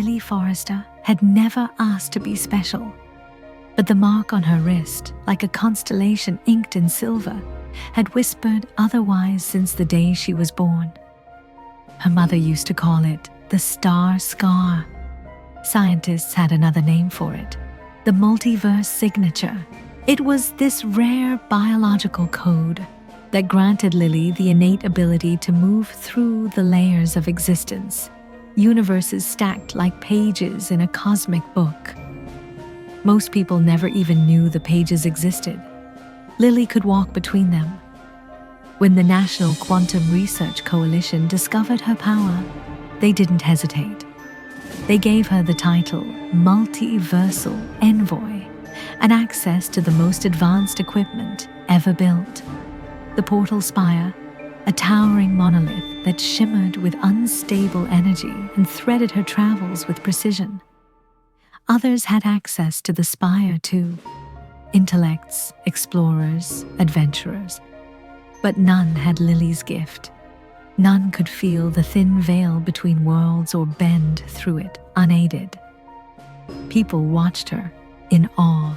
Lily Forrester had never asked to be special. But the mark on her wrist, like a constellation inked in silver, had whispered otherwise since the day she was born. Her mother used to call it the star scar. Scientists had another name for it, the multiverse signature. It was this rare biological code that granted Lily the innate ability to move through the layers of existence, universes stacked like pages in a cosmic book. Most people never even knew the pages existed. Lily could walk between them. When the National Quantum Research Coalition discovered her power, they didn't hesitate. They gave her the title Multiversal Envoy and access to the most advanced equipment ever built. The portal spire, a towering monolith that shimmered with unstable energy and threaded her travels with precision. Others had access to the spire too, intellects, explorers, adventurers. But none had Lily's gift. None could feel the thin veil between worlds or bend through it unaided. People watched her in awe.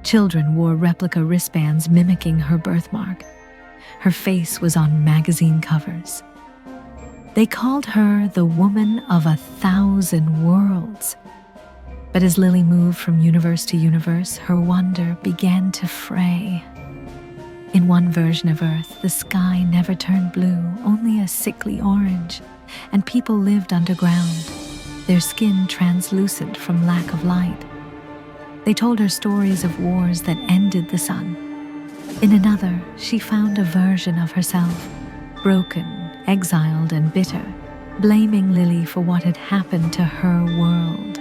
Children wore replica wristbands mimicking her birthmark. Her face was on magazine covers. They called her the woman of 1,000 worlds. But as Lily moved from universe to universe, her wonder began to fray. In one version of Earth, the sky never turned blue, only a sickly orange, and people lived underground, their skin translucent from lack of light. They told her stories of wars that ended the sun. In another, she found a version of herself, broken, exiled, and bitter, blaming Lily for what had happened to her world.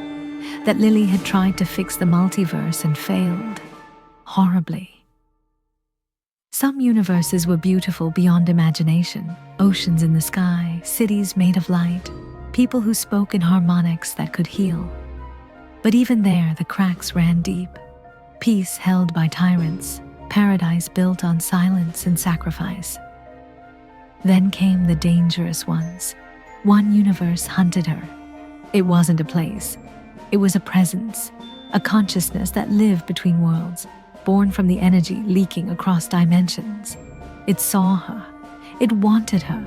That Lily had tried to fix the multiverse and failed, horribly. Some universes were beautiful beyond imagination, oceans in the sky, cities made of light, people who spoke in harmonics that could heal. But even there, the cracks ran deep. Peace held by tyrants, paradise built on silence and sacrifice. Then came the dangerous ones. One universe hunted her. It wasn't a place. It was a presence, a consciousness that lived between worlds, born from the energy leaking across dimensions. It saw her. It wanted her.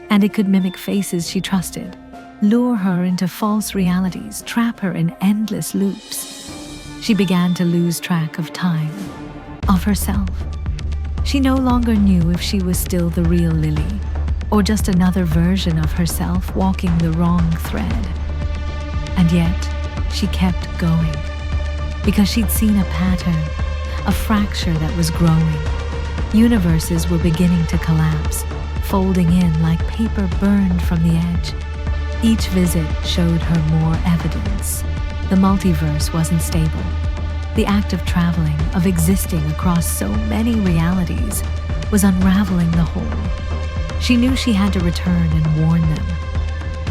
And it could mimic faces she trusted, lure her into false realities, trap her in endless loops. She began to lose track of time, of herself. She no longer knew if she was still the real Lily, or just another version of herself walking the wrong thread. And yet, she kept going, because she'd seen a pattern, a fracture that was growing. Universes were beginning to collapse, folding in like paper burned from the edge. Each visit showed her more evidence. The multiverse wasn't stable. The act of traveling, of existing across so many realities, was unraveling the whole. She knew she had to return and warn them.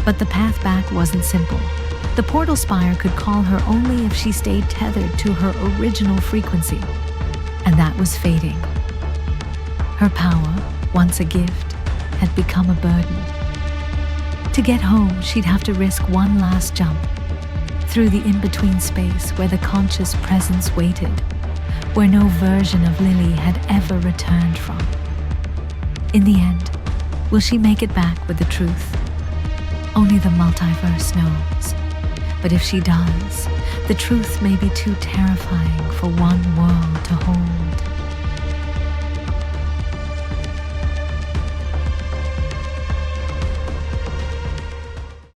But the path back wasn't simple. The portal spire could call her only if she stayed tethered to her original frequency, and that was fading. Her power, once a gift, had become a burden. To get home, she'd have to risk one last jump, through the in-between space where the conscious presence waited, where no version of Lily had ever returned from. In the end, will she make it back with the truth? Only the multiverse knows. But if she does, the truth may be too terrifying for one world to hold.